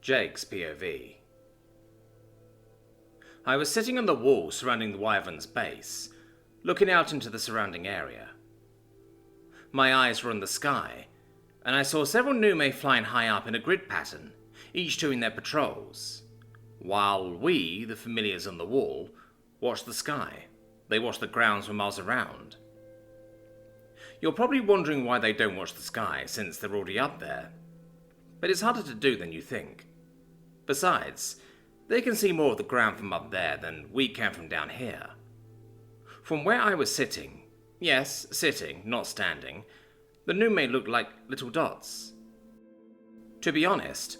Jake's POV. I was sitting on the wall surrounding the wyvern's base, looking out into the surrounding area. My eyes were on the sky, and I saw several Nume flying high up in a grid pattern, each doing their patrols, while we, the familiars on the wall, watched the sky. They watched the grounds for miles around. You're probably wondering why they don't watch the sky, since they're already up there. But it's harder to do than you think. Besides, they can see more of the ground from up there than we can from down here. From where I was sitting, yes, sitting, not standing, the Nume looked like little dots. To be honest,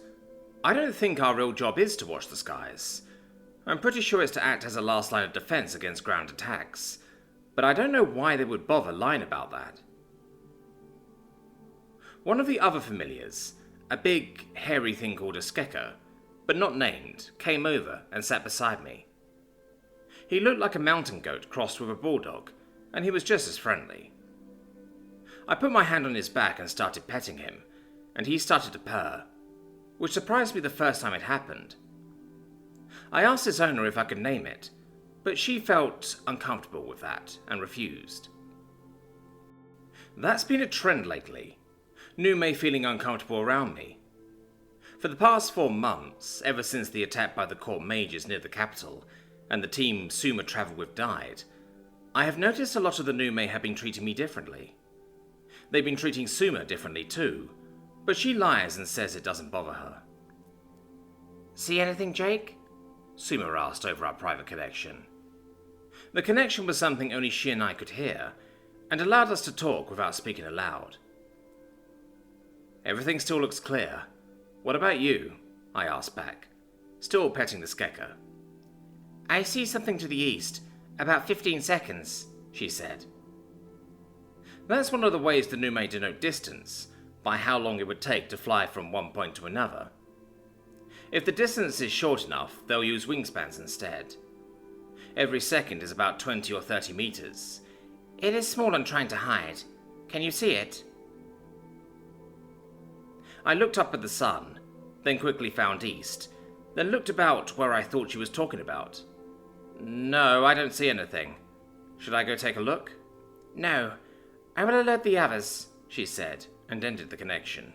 I don't think our real job is to watch the skies. I'm pretty sure it's to act as a last line of defense against ground attacks, but I don't know why they would bother lying about that. One of the other familiars, a big, hairy thing called a skeka, but not named, came over and sat beside me. He looked like a mountain goat crossed with a bulldog, and he was just as friendly. I put my hand on his back and started petting him, and he started to purr, which surprised me the first time it happened. I asked his owner if I could name it, but she felt uncomfortable with that and refused. That's been a trend lately, Nume feeling uncomfortable around me. For the past 4 months, ever since the attack by the court mages near the capital, and the team Suma travelled with died, I have noticed a lot of the Nume have been treating me differently. They've been treating Suma differently too, but she lies and says it doesn't bother her. "See anything, Jake?" Suma asked over our private connection. The connection was something only she and I could hear, and allowed us to talk without speaking aloud. "Everything still looks clear. What about you?" I asked back, still petting the skeka. "I see something to the east, about 15 seconds, she said. That's one of the ways the Nume denote distance, by how long it would take to fly from one point to another. If the distance is short enough, they'll use wingspans instead. Every second is about 20 or 30 meters. It is small and trying to hide. Can you see it?" I looked up at the sun, then quickly found east, then looked about where I thought she was talking about. "No, I don't see anything. Should I go take a look?" "No, I will alert the others," she said, and ended the connection.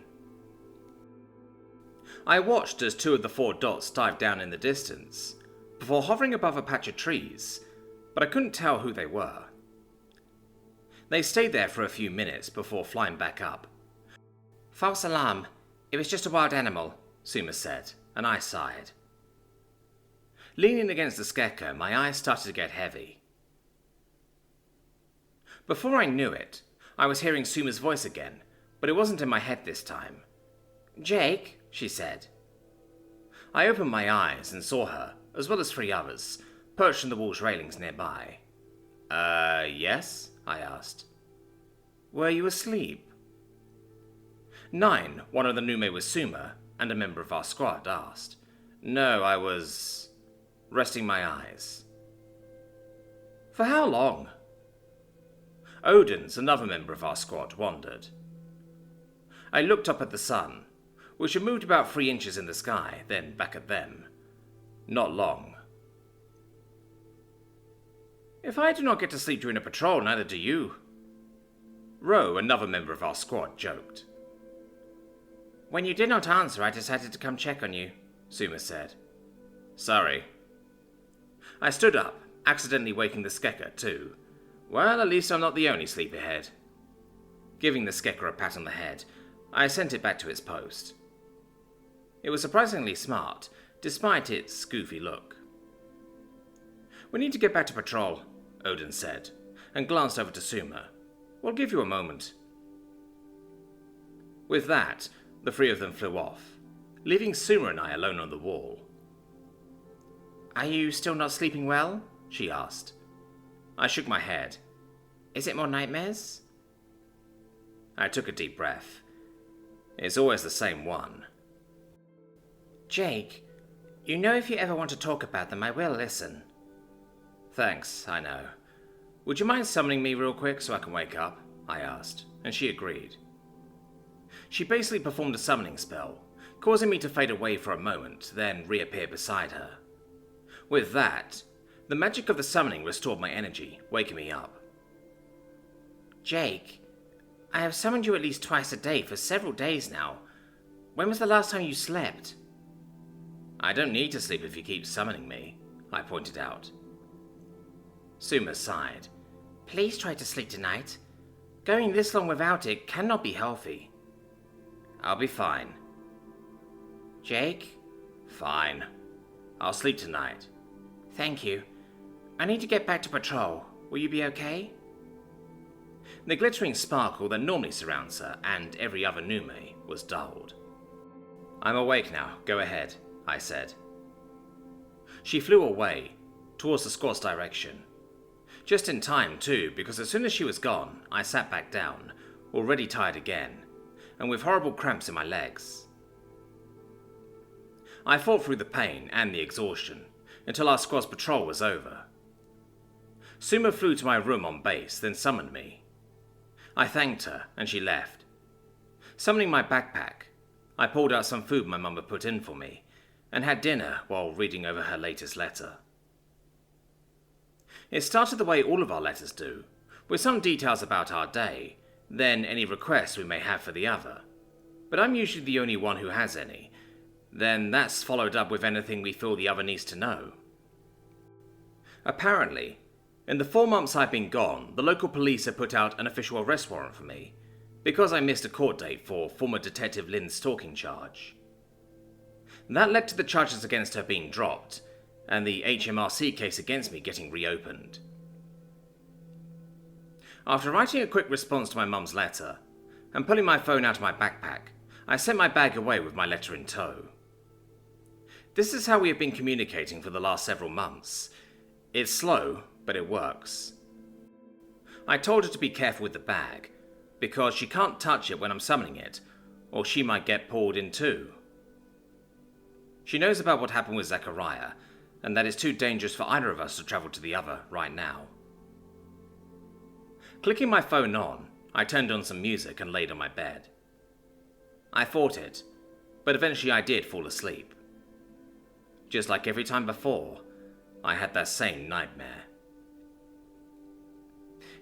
I watched as 2 of the 4 dots dived down in the distance, before hovering above a patch of trees, but I couldn't tell who they were. They stayed there for a few minutes before flying back up. "False alarm. It was just a wild animal," Suma said, and I sighed. Leaning against the skeka, my eyes started to get heavy. Before I knew it, I was hearing Suma's voice again, but it wasn't in my head this time. "Jake," she said. I opened my eyes and saw her, as well as 3 others, perched on the wall's railings nearby. Yes?" I asked. "Were you asleep?" 9, one of the Nume was Suma, and a member of our squad, asked. "No, I was resting my eyes." "For how long?" Odin's, another member of our squad, wondered. I looked up at the sun, which had moved about 3 inches in the sky, then back at them. Not long. "If I do not get to sleep during a patrol, neither do you." Ro, another member of our squad, joked. "When you did not answer, I decided to come check on you," Suma said. "Sorry." I stood up, accidentally waking the skeka too. Well, at least I'm not the only sleepyhead. Giving the skeka a pat on the head, I sent it back to its post. It was surprisingly smart, despite its goofy look. "We need to get back to patrol," Odin said, and glanced over to Suma. "We'll give you a moment." With that, the 3 of them flew off, leaving Suma and I alone on the wall. "Are you still not sleeping well?" she asked. I shook my head. "Is it more nightmares?" I took a deep breath. It's always the same one. "Jake, you know if you ever want to talk about them, I will listen." "Thanks, I know. Would you mind summoning me real quick so I can wake up?" I asked, and she agreed. She basically performed a summoning spell, causing me to fade away for a moment, then reappear beside her. With that, the magic of the summoning restored my energy, waking me up. Jake, I have summoned you at least twice a day for several days now. When was the last time you slept? I don't need to sleep if you keep summoning me, I pointed out. Suma sighed. Please try to sleep tonight. Going this long without it cannot be healthy. I'll be fine. Jake? Fine. I'll sleep tonight. Thank you. I need to get back to patrol. Will you be okay? The glittering sparkle that normally surrounds her and every other Nume was dulled. I'm awake now. Go ahead, I said. She flew away, towards the squad's direction. Just in time, too, because as soon as she was gone, I sat back down, already tired again, and with horrible cramps in my legs. I fought through the pain and the exhaustion until our squad's patrol was over. Suma flew to my room on base, then summoned me. I thanked her, and she left. Summoning my backpack, I pulled out some food my mum had put in for me, and had dinner while reading over her latest letter. It started the way all of our letters do, with some details about our day, then any requests we may have for the other. But I'm usually the only one who has any. Then that's followed up with anything we feel the other needs to know. Apparently, in the 4 months I've been gone, the local police have put out an official arrest warrant for me, because I missed a court date for former Detective Lynn's stalking charge. That led to the charges against her being dropped, and the HMRC case against me getting reopened. After writing a quick response to my mum's letter, and pulling my phone out of my backpack, I sent my bag away with my letter in tow. This is how we have been communicating for the last several months. It's slow, but it works. I told her to be careful with the bag, because she can't touch it when I'm summoning it, or she might get pulled in too. She knows about what happened with Zachariah, and that it's too dangerous for either of us to travel to the other right now. Clicking my phone on, I turned on some music and laid on my bed. I fought it, but eventually I did fall asleep. Just like every time before, I had that same nightmare.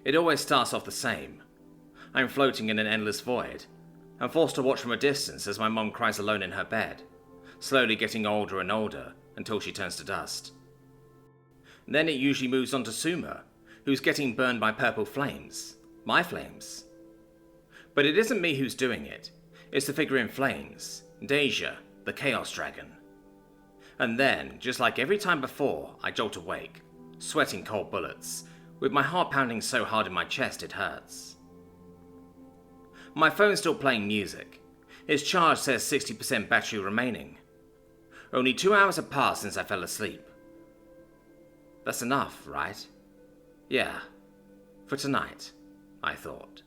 It always starts off the same. I'm floating in an endless void, and forced to watch from a distance as my mum cries alone in her bed, slowly getting older and older until she turns to dust. Then it usually moves on to Suma, who's getting burned by purple flames. My flames. But it isn't me who's doing it. It's the figure in flames, Deja, the Chaos Dragon. And then, just like every time before, I jolt awake, sweating cold bullets, with my heart pounding so hard in my chest it hurts. My phone's still playing music. Its charge says 60% battery remaining. Only 2 hours have passed since I fell asleep. That's enough, right? Yeah, for tonight, I thought.